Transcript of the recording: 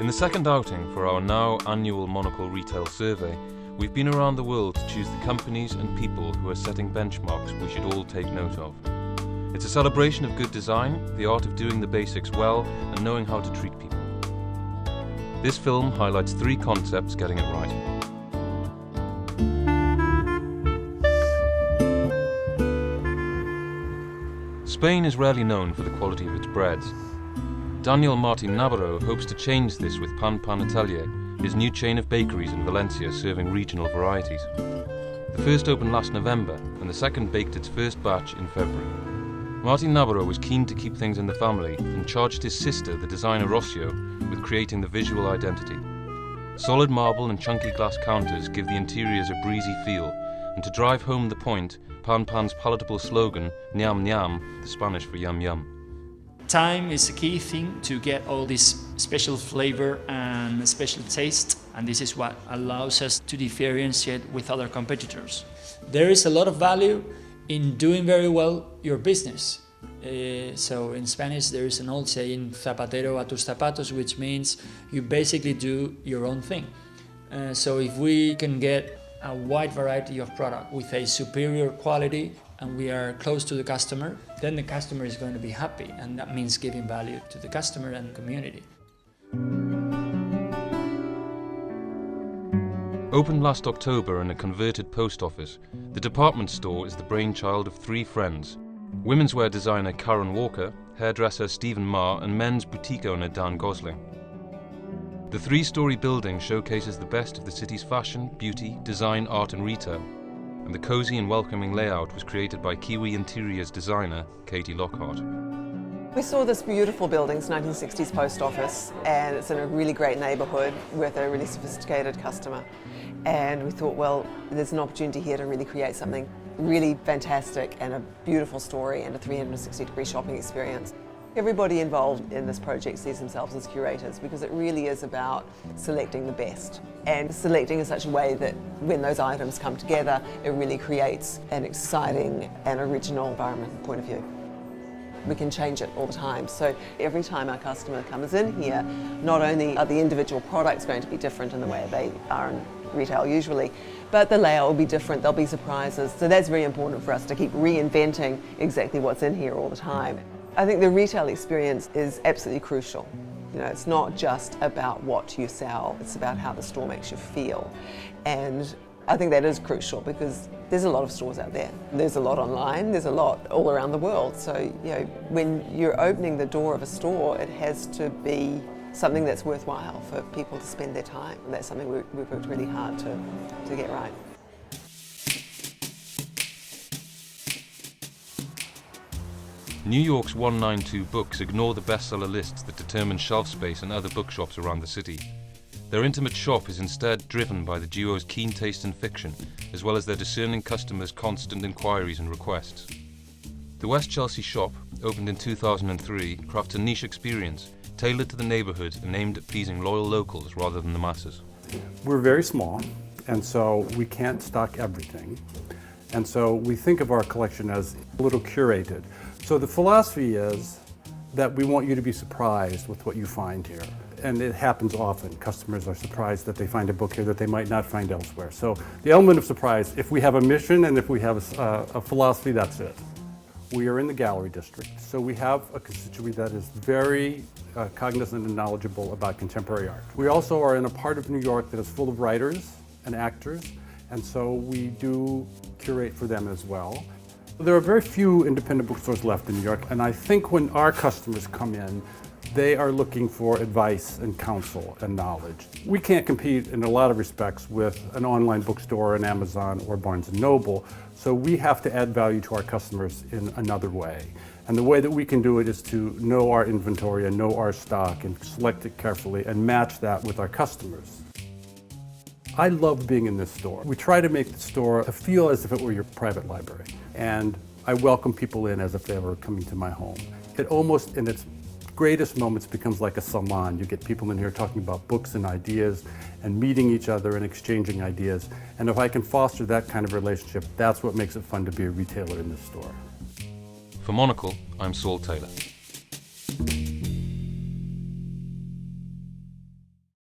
In the second outing for our now annual Monocle retail survey, we've been around the world to choose the companies and people who are setting benchmarks we should all take note of. It's a celebration of good design, the art of doing the basics well, and knowing how to treat people. This film highlights 3 concepts getting it right. Spain is rarely known for the quality of its breads. Daniel Martin Navarro hopes to change this with Pan Atelier, his new chain of bakeries in Valencia serving regional varieties. The first opened last November, and the second baked its first batch in February. Martin Navarro was keen to keep things in the family and charged his sister, the designer Rocio, with creating the visual identity. Solid marble and chunky glass counters give the interiors a breezy feel, and to drive home the point, Pan's palatable slogan, Ñam Ñam, the Spanish for yum yum. Time is a key thing to get all this special flavor and special taste, and this is what allows us to differentiate with other competitors. There is a lot of value in doing very well your business. So in Spanish there is an old saying, zapatero a tus zapatos, which means you basically do your own thing. So if we can get a wide variety of product with a superior quality and we are close to the customer, then the customer is going to be happy, and that means giving value to the customer and community. Opened last October in a converted post office, the department store is the brainchild of 3 friends: women's wear designer Karen Walker, hairdresser Stephen Ma, and men's boutique owner Dan Gosling. The 3-story building showcases the best of the city's fashion, beauty, design, art and retail, and the cosy and welcoming layout was created by Kiwi interiors designer Katie Lockhart. We saw this beautiful building, it's 1960s post office, and it's in a really great neighbourhood with a really sophisticated customer. And we thought, well, there's an opportunity here to really create something really fantastic and a beautiful story and a 360-degree shopping experience. Everybody involved in this project sees themselves as curators because it really is about selecting the best and selecting in such a way that when those items come together, it really creates an exciting and original environment point of view. We can change it all the time. So every time our customer comes in here, not only are the individual products going to be different in the way they are in retail usually, but the layout will be different, there'll be surprises. So that's very important for us to keep reinventing exactly what's in here all the time. I think the retail experience is absolutely crucial. You know, it's not just about what you sell, it's about how the store makes you feel. And I think that is crucial because there's a lot of stores out there. There's a lot online, there's a lot all around the world. So, you know, when you're opening the door of a store, it has to be something that's worthwhile for people to spend their time. And that's something we've worked really hard to get right. New York's 192 books ignore the bestseller lists that determine shelf space in other bookshops around the city. Their intimate shop is instead driven by the duo's keen taste in fiction, as well as their discerning customers' constant inquiries and requests. The West Chelsea shop, opened in 2003, crafts a niche experience, tailored to the neighbourhood and aimed at pleasing loyal locals rather than the masses. We're very small, and so we can't stock everything. And so we think of our collection as a little curated. So the philosophy is that we want you to be surprised with what you find here. And it happens often. Customers are surprised that they find a book here that they might not find elsewhere. So the element of surprise, if we have a mission and if we have a philosophy, that's it. We are in the gallery district, so we have a constituency that is very cognizant and knowledgeable about contemporary art. We also are in a part of New York that is full of writers and actors, and so we do curate for them as well. There are very few independent bookstores left in New York, and I think when our customers come in, they are looking for advice and counsel and knowledge. We can't compete in a lot of respects with an online bookstore, an Amazon, or Barnes & Noble, so we have to add value to our customers in another way. And the way that we can do it is to know our inventory and know our stock and select it carefully and match that with our customers. I love being in this store. We try to make the store feel as if it were your private library. And I welcome people in as if they were coming to my home. It almost, in its greatest moments, becomes like a salon. You get people in here talking about books and ideas and meeting each other and exchanging ideas. And if I can foster that kind of relationship, that's what makes it fun to be a retailer in this store. For Monocle, I'm Saul Taylor.